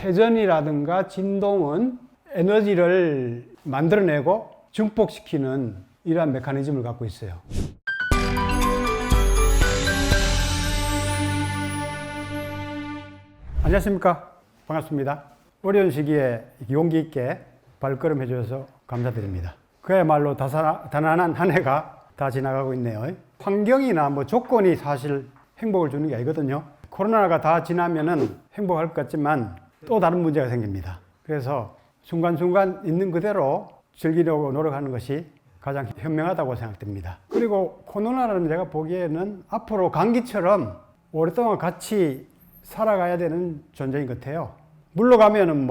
회전이라든가 진동은 에너지를 만들어내고 증폭시키는 이러한 메커니즘을 갖고 있어요. 안녕하십니까? 반갑습니다. 어려운 시기에 용기 있게 발걸음 해주셔서 감사드립니다. 그야말로 단안한 한 해가 다 지나가고 있네요. 환경이나 조건이 사실 행복을 주는 게 아니거든요. 코로나가 다 지나면은 행복할 것 같지만 또 다른 문제가 생깁니다. 그래서 순간순간 있는 그대로 즐기려고 노력하는 것이 가장 현명하다고 생각됩니다. 그리고 코로나는 제가 보기에는 앞으로 감기처럼 오랫동안 같이 살아가야 되는 존재인 것 같아요. 물러가면은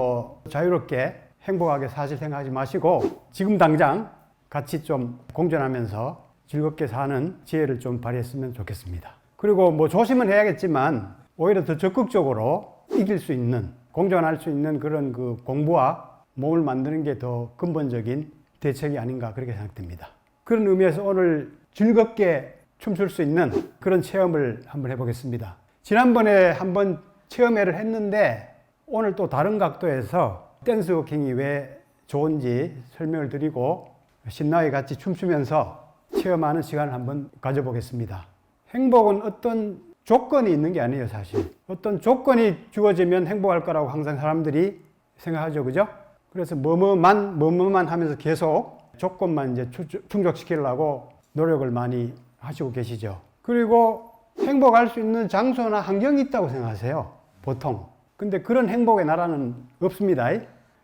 자유롭게 행복하게 사실 생각하지 마시고 지금 당장 같이 좀 공존하면서 즐겁게 사는 지혜를 좀 발휘했으면 좋겠습니다. 그리고 조심은 해야겠지만 오히려 더 적극적으로 이길 수 있는, 공존할 수 있는 그런 공부와 몸을 만드는 게 더 근본적인 대책이 아닌가 그렇게 생각됩니다. 그런 의미에서 오늘 즐겁게 춤출 수 있는 그런 체험을 한번 해보겠습니다. 지난번에 한번 체험회를 했는데 오늘 또 다른 각도에서 댄스 워킹이 왜 좋은지 설명을 드리고 신나게 같이 춤추면서 체험하는 시간을 한번 가져보겠습니다. 행복은 어떤 조건이 있는 게 아니에요, 사실. 어떤 조건이 주어지면 행복할 거라고 항상 사람들이 생각하죠, 그죠? 그래서 뭐뭐만 하면서 계속 조건만 이제 충족시키려고 노력을 많이 하시고 계시죠. 그리고 행복할 수 있는 장소나 환경이 있다고 생각하세요, 보통. 근데 그런 행복의 나라는 없습니다.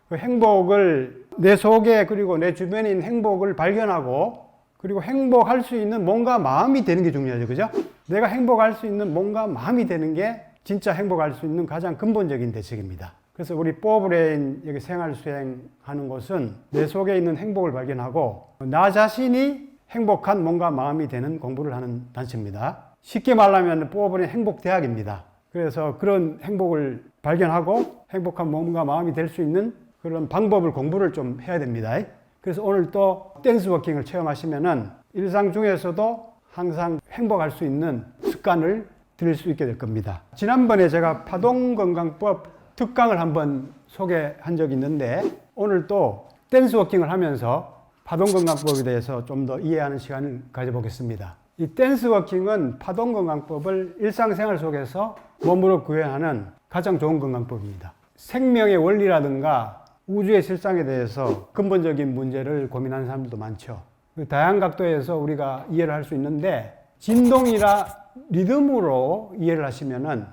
그 행복을 내 속에 그리고 내 주변에 있는 행복을 발견하고 그리고 행복할 수 있는 몸과 마음이 되는 게 중요하죠. 그죠? 내가 행복할 수 있는 몸과 마음이 되는 게 진짜 행복할 수 있는 가장 근본적인 대책입니다. 그래서 우리 포브레인 여기 생활 수행하는 곳은 내 속에 있는 행복을 발견하고 나 자신이 행복한 몸과 마음이 되는 공부를 하는 단체입니다. 쉽게 말하면 포브레인 행복대학입니다. 그래서 그런 행복을 발견하고 행복한 몸과 마음이 될 수 있는 그런 방법을 공부를 좀 해야 됩니다. 그래서 오늘 또 댄스 워킹을 체험하시면은 일상 중에서도 항상 행복할 수 있는 습관을 들일 수 있게 될 겁니다. 지난번에 제가 파동건강법 특강을 한번 소개한 적이 있는데 오늘 또 댄스 워킹을 하면서 파동건강법에 대해서 좀 더 이해하는 시간을 가져보겠습니다. 이 댄스 워킹은 파동건강법을 일상생활 속에서 몸으로 구현하는 가장 좋은 건강법입니다. 생명의 원리라든가 우주의 실상에 대해서 근본적인 문제를 고민하는 사람들도 많죠. 다양한 각도에서 우리가 이해를 할 수 있는데 진동이나 리듬으로 이해를 하시면은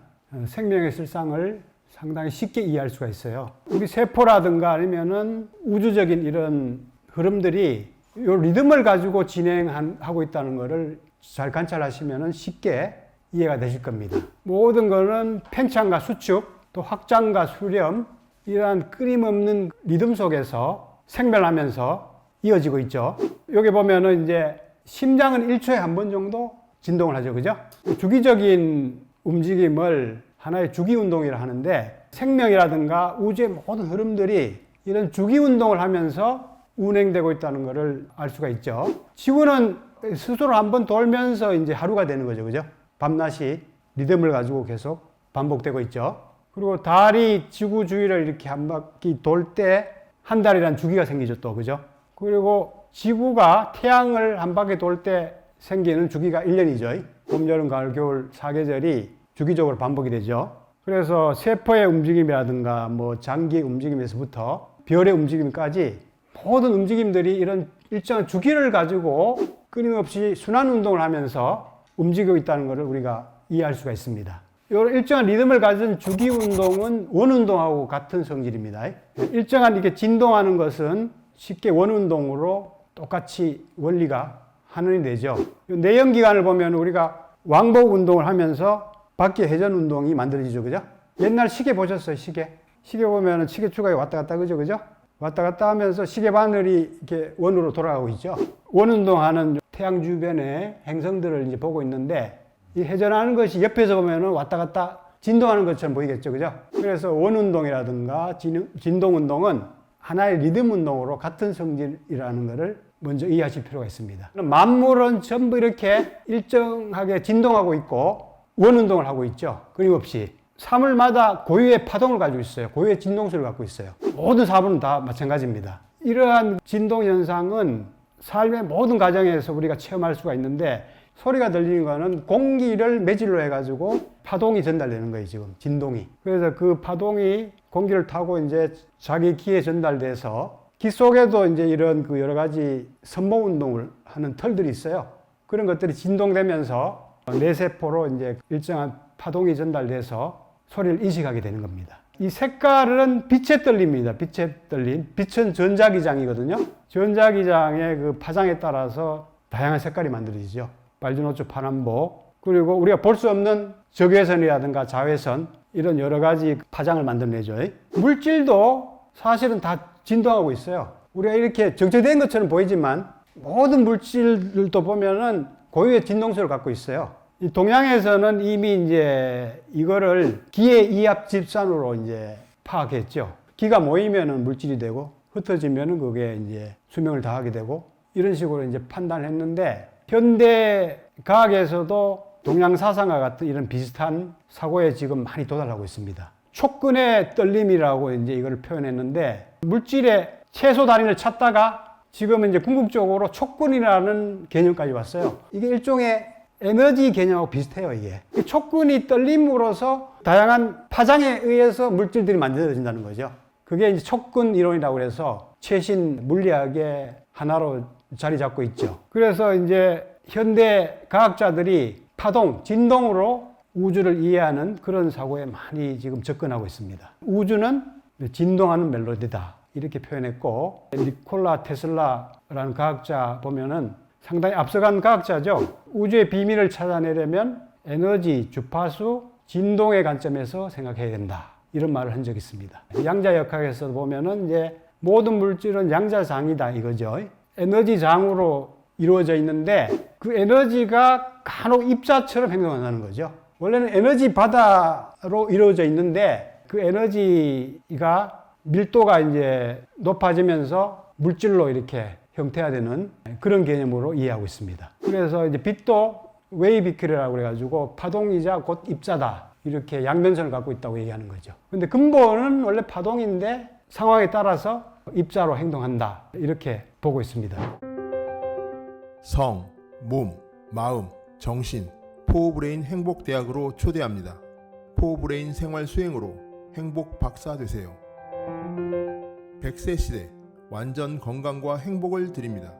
생명의 실상을 상당히 쉽게 이해할 수가 있어요. 우리 세포라든가 아니면은 우주적인 이런 흐름들이 이 리듬을 가지고 진행하고 있다는 것을 잘 관찰하시면은 쉽게 이해가 되실 겁니다. 모든 것은 팽창과 수축, 또 확장과 수렴, 이러한 끊임없는 리듬 속에서 생멸하면서 이어지고 있죠. 여기 보면은 이제 심장은 1초에 한 번 정도 진동을 하죠. 그죠? 주기적인 움직임을 하나의 주기 운동이라 하는데 생명이라든가 우주의 모든 흐름들이 이런 주기 운동을 하면서 운행되고 있다는 것을 알 수가 있죠. 지구는 스스로 한번 돌면서 이제 하루가 되는 거죠. 그죠? 밤낮이 리듬을 가지고 계속 반복되고 있죠. 그리고 달이 지구 주위를 이렇게 한 바퀴 돌 때 한 달이라는 주기가 생기죠, 또. 그죠? 그리고 지구가 태양을 한 바퀴 돌 때 생기는 주기가 1년이죠. 봄, 여름, 가을, 겨울 4계절이 주기적으로 반복이 되죠. 그래서 세포의 움직임이라든가 장기 움직임에서부터 별의 움직임까지 모든 움직임들이 이런 일정한 주기를 가지고 끊임없이 순환 운동을 하면서 움직이고 있다는 것을 우리가 이해할 수가 있습니다. 이런 일정한 리듬을 가진 주기 운동은 원 운동하고 같은 성질입니다. 일정한 이렇게 진동하는 것은 쉽게 원 운동으로 똑같이 원리가 한원이 되죠. 내연기관을 보면 우리가 왕복 운동을 하면서 바퀴 회전 운동이 만들어지죠. 그죠? 옛날 시계 보셨어요, 시계? 시계 보면은 시계추가 왔다 갔다 그죠? 그죠? 왔다 갔다 하면서 시계 바늘이 이렇게 원으로 돌아가고 있죠. 원 운동하는 태양 주변의 행성들을 이제 보고 있는데 이 회전하는 것이 옆에서 보면은 왔다 갔다 진동하는 것처럼 보이겠죠. 그죠? 그래서 원 운동이라든가 진동 운동은 하나의 리듬 운동으로 같은 성질이라는 것을 먼저 이해하실 필요가 있습니다. 만물은 전부 이렇게 일정하게 진동하고 있고 원 운동을 하고 있죠. 끊임없이. 사물마다 고유의 파동을 가지고 있어요. 고유의 진동수를 갖고 있어요. 모든 사물은 다 마찬가지입니다. 이러한 진동 현상은 삶의 모든 과정에서 우리가 체험할 수가 있는데, 소리가 들리는 거는 공기를 매질로 해가지고 파동이 전달되는 거예요, 지금 진동이. 그래서 그 파동이 공기를 타고 이제 자기 귀에 전달돼서, 귀 속에도 이제 이런 그 여러 가지 선모 운동을 하는 털들이 있어요. 그런 것들이 진동되면서 뇌세포로 이제 일정한 파동이 전달돼서 소리를 인식하게 되는 겁니다. 이 색깔은 빛의 떨림입니다. 빛의 떨림. 빛은 전자기장이거든요. 전자기장의 그 파장에 따라서 다양한 색깔이 만들어지죠. 빨주노초 파남보, 그리고 우리가 볼 수 없는 적외선이라든가 자외선, 이런 여러 가지 파장을 만들어내죠. 물질도 사실은 다 진동하고 있어요. 우리가 이렇게 정체된 것처럼 보이지만 모든 물질들도 보면은 고유의 진동수를 갖고 있어요. 이 동양에서는 이미 이제 이거를 기의 이합 집산으로 이제 파악했죠. 기가 모이면은 물질이 되고, 흩어지면은 그게 이제 수명을 다하게 되고, 이런 식으로 이제 판단을 했는데, 현대 과학에서도 동양 사상과 같은 이런 비슷한 사고에 지금 많이 도달하고 있습니다. 촉근의 떨림이라고 이제 이걸 표현했는데, 물질의 최소 단위를 찾다가 지금은 이제 궁극적으로 촉근이라는 개념까지 왔어요. 이게 일종의 에너지 개념하고 비슷해요, 이게. 촉근이 떨림으로써 다양한 파장에 의해서 물질들이 만들어진다는 거죠. 그게 이제 촉근 이론이라고 해서 최신 물리학의 하나로 자리 잡고 있죠. 그래서 이제 현대 과학자들이 파동, 진동으로 우주를 이해하는 그런 사고에 많이 지금 접근하고 있습니다. 우주는 진동하는 멜로디다, 이렇게 표현했고, 니콜라 테슬라라는 과학자 보면은 상당히 앞서간 과학자죠. 우주의 비밀을 찾아내려면 에너지, 주파수, 진동의 관점에서 생각해야 된다, 이런 말을 한 적이 있습니다. 양자역학에서 보면은 이제 모든 물질은 양자장이다, 이거죠. 에너지장으로 이루어져 있는데 그 에너지가 간혹 입자처럼 행동한다는 거죠. 원래는 에너지 바다로 이루어져 있는데 그 에너지가 밀도가 이제 높아지면서 물질로 이렇게 형태화되는 그런 개념으로 이해하고 있습니다. 그래서 이제 빛도 웨이브 이퀄이라고 그래가지고 파동이자 곧 입자다, 이렇게 양면성을 갖고 있다고 얘기하는 거죠. 근데 근본은 원래 파동인데 상황에 따라서 입자로 행동한다, 이렇게 보고 있습니다. 성, 몸, 마음, 정신, 포브레인 행복대학으로 초대합니다. 포브레인 생활 수행으로 행복 박사 되세요. 100세 시대 완전 건강과 행복을 드립니다.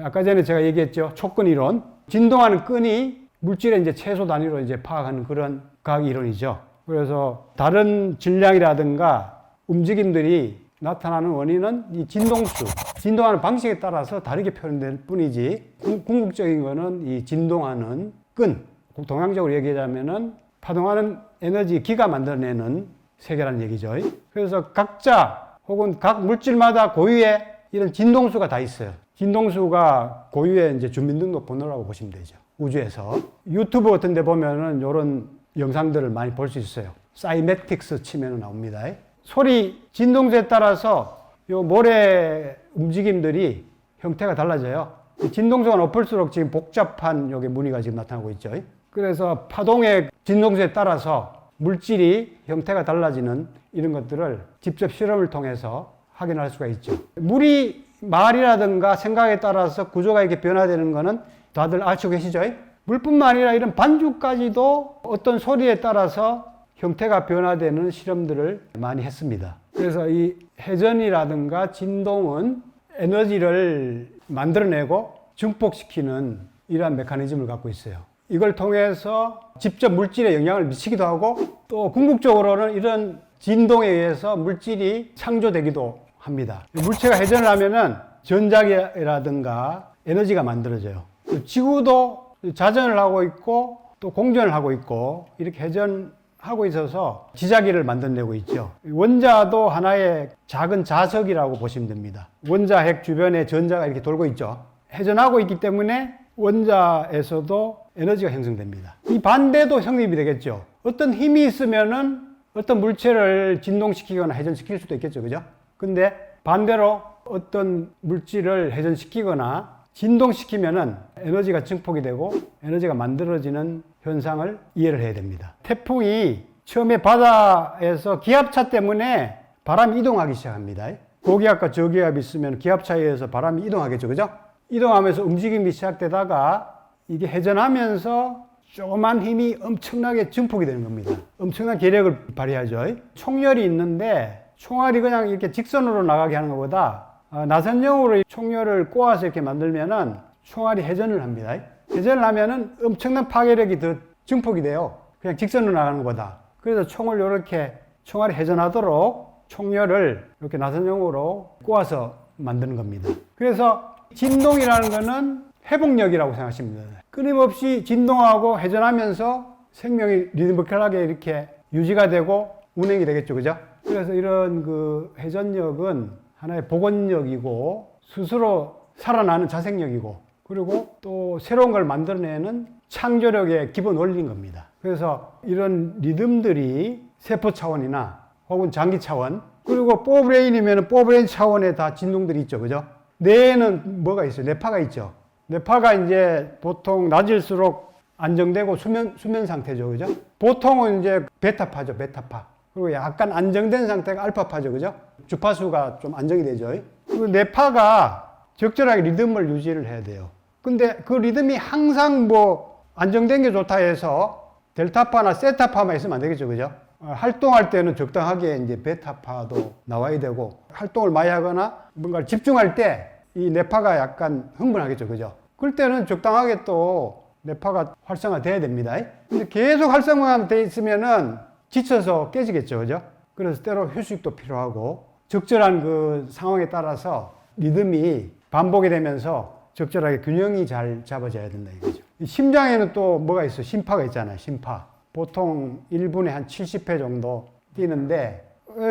아까 전에 제가 얘기했죠. 촉근 이론. 진동하는 끈이 물질의 이제 최소 단위로 이제 파악하는 그런 과학 이론이죠. 그래서 다른 질량이라든가 움직임들이 나타나는 원인은 이 진동수, 진동하는 방식에 따라서 다르게 표현될 뿐이지, 궁극적인 거는 이 진동하는 끈, 동양적으로 얘기하자면은 파동하는 에너지, 기가 만들어내는 세계라는 얘기죠. 그래서 각자 혹은 각 물질마다 고유의 이런 진동수가 다 있어요. 진동수가 고유의 이제 주민등록번호라고 보시면 되죠. 우주에서. 유튜브 같은 데 보면은 이런 영상들을 많이 볼 수 있어요. 사이매틱스 치면 나옵니다. 소리 진동수에 따라서 요 모래 움직임들이 형태가 달라져요. 진동수가 높을수록 지금 복잡한 여기 무늬가 지금 나타나고 있죠. 그래서 파동의 진동수에 따라서 물질이 형태가 달라지는 이런 것들을 직접 실험을 통해서 확인할 수가 있죠. 물이 말이라든가 생각에 따라서 구조가 이렇게 변화되는 거는 다들 아시고 계시죠? 물뿐만 아니라 이런 반죽까지도 어떤 소리에 따라서 형태가 변화되는 실험들을 많이 했습니다. 그래서 이 회전이라든가 진동은 에너지를 만들어내고 증폭시키는 이러한 메커니즘을 갖고 있어요. 이걸 통해서 직접 물질에 영향을 미치기도 하고, 또 궁극적으로는 이런 진동에 의해서 물질이 창조되기도 합니다. 물체가 회전을 하면은 전자기라든가 에너지가 만들어져요. 지구도 자전을 하고 있고 또 공전을 하고 있고 이렇게 회전하고 있어서 지자기를 만들어내고 있죠. 원자도 하나의 작은 자석이라고 보시면 됩니다. 원자 핵 주변에 전자가 이렇게 돌고 있죠. 회전하고 있기 때문에 원자에서도 에너지가 형성됩니다. 이 반대도 성립이 되겠죠. 어떤 힘이 있으면은 어떤 물체를 진동시키거나 회전시킬 수도 있겠죠. 그죠? 근데 반대로 어떤 물질을 회전시키거나 진동시키면은 에너지가 증폭이 되고 에너지가 만들어지는 현상을 이해를 해야 됩니다. 태풍이 처음에 바다에서 기압차 때문에 바람이 이동하기 시작합니다. 고기압과 저기압이 있으면 기압차에 의해서 바람이 이동하겠죠. 그죠? 이동하면서 움직임이 시작되다가 이게 회전하면서 조그만 힘이 엄청나게 증폭이 되는 겁니다. 엄청난 계력을 발휘하죠. 총열이 있는데 총알이 그냥 이렇게 직선으로 나가게 하는 것보다 나선형으로 총열을 꼬아서 이렇게 만들면은 총알이 회전을 합니다. 회전을 하면은 엄청난 파괴력이 더 증폭이 돼요. 그냥 직선으로 나가는 것보다. 그래서 총을 이렇게 총알이 회전하도록 총열을 이렇게 나선형으로 꼬아서 만드는 겁니다. 그래서 진동이라는 것은 회복력이라고 생각하시면 됩니다. 끊임없이 진동하고 회전하면서 생명이 리드미컬하게 이렇게 유지가 되고 운행이 되겠죠. 그죠? 그래서 이런 그 회전력은 하나의 복원력이고 스스로 살아나는 자생력이고 그리고 또 새로운 걸 만들어내는 창조력의 기본 원리인 겁니다. 그래서 이런 리듬들이 세포 차원이나 혹은 장기 차원 그리고 포브레인이면 포브레인 차원에 다 진동들이 있죠. 그죠? 뇌에는 뭐가 있어요? 뇌파가 있죠. 뇌파가 이제 보통 낮을수록 안정되고 수면 상태죠. 그죠? 보통은 이제 베타파죠. 베타파. 그리고 약간 안정된 상태가 알파파죠. 그죠? 주파수가 좀 안정이 되죠. 그리고 뇌파가 적절하게 리듬을 유지를 해야 돼요. 근데 그 리듬이 항상 뭐 안정된 게 좋다 해서 델타파나 세타파만 있으면 안 되겠죠. 그죠? 활동할 때는 적당하게 이제 베타파도 나와야 되고 활동을 많이 하거나 뭔가를 집중할 때 이 뇌파가 약간 흥분하겠죠. 그죠? 그럴 때는 적당하게 또 뇌파가 활성화돼야 됩니다. 근데 계속 활성화가 돼 있으면은 지쳐서 깨지겠죠. 그죠? 그래서 때로 휴식도 필요하고 적절한 그 상황에 따라서 리듬이 반복이 되면서 적절하게 균형이 잘 잡아져야 된다 이거죠. 심장에는 또 뭐가 있어요? 심파가 있잖아요. 심파. 보통 1분에 한 70회 정도 뛰는데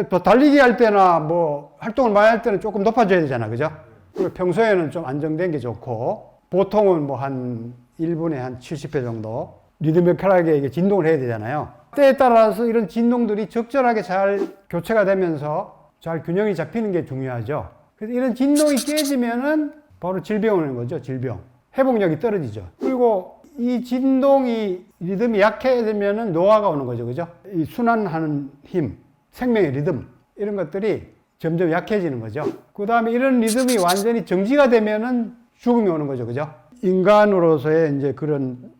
또 달리기 할 때나 뭐 활동을 많이 할 때는 조금 높아져야 되잖아. 그죠? 그리고 평소에는 좀 안정된 게 좋고 보통은 뭐 한 1분에 한 70회 정도 리드미컬하게 이게 진동을 해야 되잖아요. 때에 따라서 이런 진동들이 적절하게 잘 교체가 되면서 잘 균형이 잡히는 게 중요하죠. 그래서 이런 진동이 깨지면은 바로 질병이 오는 거죠. 질병. 회복력이 떨어지죠. 그리고 이 진동이 리듬이 약해지면은 노화가 오는 거죠. 그죠? 이 순환하는 힘, 생명의 리듬 이런 것들이 점점 약해지는 거죠. 그 다음에 이런 리듬이 완전히 정지가 되면은 죽음이 오는 거죠. 그죠? 인간으로서의 이제 그런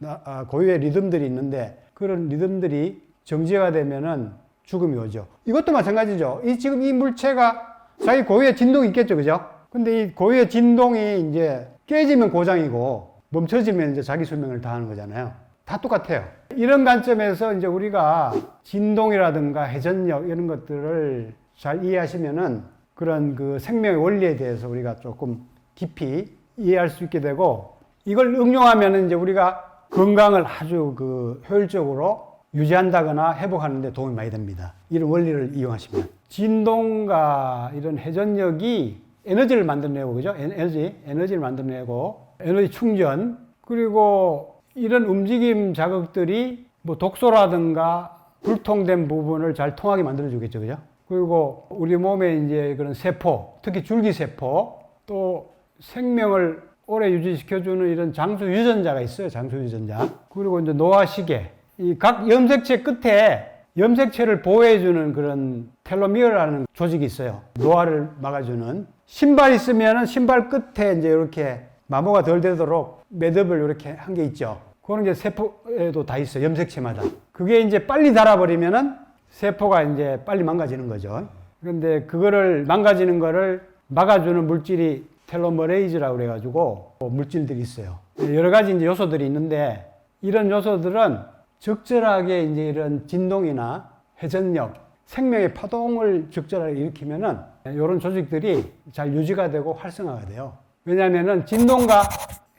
고유의 리듬들이 있는데 그런 리듬들이 정지가 되면은 죽음이 오죠. 이것도 마찬가지죠. 지금 이 물체가 자기 고유의 진동이 있겠죠. 그죠? 근데 이 고유의 진동이 이제 깨지면 고장이고 멈춰지면 이제 자기 수명을 다하는 거잖아요. 다 똑같아요. 이런 관점에서 이제 우리가 진동이라든가 회전력 이런 것들을 잘 이해하시면은 그런 그 생명의 원리에 대해서 우리가 조금 깊이 이해할 수 있게 되고 이걸 응용하면은 이제 우리가 건강을 아주 그 효율적으로 유지한다거나 회복하는 데 도움이 많이 됩니다. 이런 원리를 이용하시면. 진동과 이런 회전력이 에너지를 만들어내고, 그죠? 에너지를 만들어내고, 에너지 충전, 그리고 이런 움직임 자극들이 뭐 독소라든가 불통된 부분을 잘 통하게 만들어주겠죠, 그죠? 그리고 우리 몸에 이제 그런 세포, 특히 줄기세포, 또 생명을 오래 유지시켜주는 이런 장수 유전자가 있어요, 장수 유전자. 그리고 이제 노화시계. 이 각 염색체 끝에 염색체를 보호해주는 그런 텔로미어라는 조직이 있어요. 노화를 막아주는. 신발 있으면은 신발 끝에 이제 이렇게 마모가 덜 되도록 매듭을 이렇게 한 게 있죠. 그런 게 세포에도 다 있어요. 염색체마다. 그게 이제 빨리 닳아버리면은 세포가 이제 빨리 망가지는 거죠. 그런데 그거를 망가지는 거를 막아주는 물질이 텔로머레이즈라고 그래가지고 물질들이 있어요. 여러 가지 이제 요소들이 있는데 이런 요소들은 적절하게 이제 이런 진동이나 회전력, 생명의 파동을 적절하게 일으키면은 이런 조직들이 잘 유지가 되고 활성화가 돼요. 왜냐하면은 진동과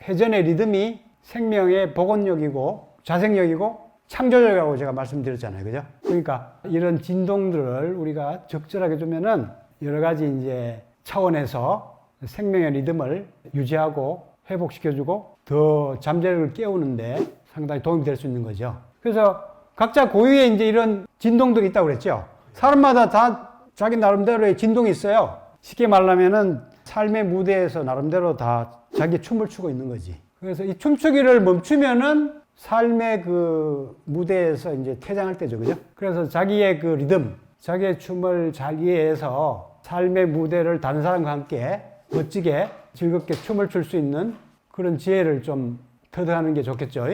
회전의 리듬이 생명의 복원력이고 자생력이고 창조력이라고 제가 말씀드렸잖아요. 그죠? 그러니까 이런 진동들을 우리가 적절하게 주면은 여러 가지 이제 차원에서 생명의 리듬을 유지하고 회복시켜주고 더 잠재력을 깨우는데 상당히 도움이 될 수 있는 거죠. 그래서 각자 고유의 이제 이런 진동들이 있다고 그랬죠. 사람마다 다 자기 나름대로의 진동이 있어요. 쉽게 말하면은 삶의 무대에서 나름대로 다 자기 춤을 추고 있는 거지. 그래서 이 춤추기를 멈추면은 삶의 그 무대에서 이제 퇴장할 때죠. 그죠? 그래서 자기의 그 리듬, 자기의 춤을 잘 이해해서 삶의 무대를 다른 사람과 함께 멋지게 즐겁게 춤을 출 수 있는 그런 지혜를 좀 터득하는 게 좋겠죠.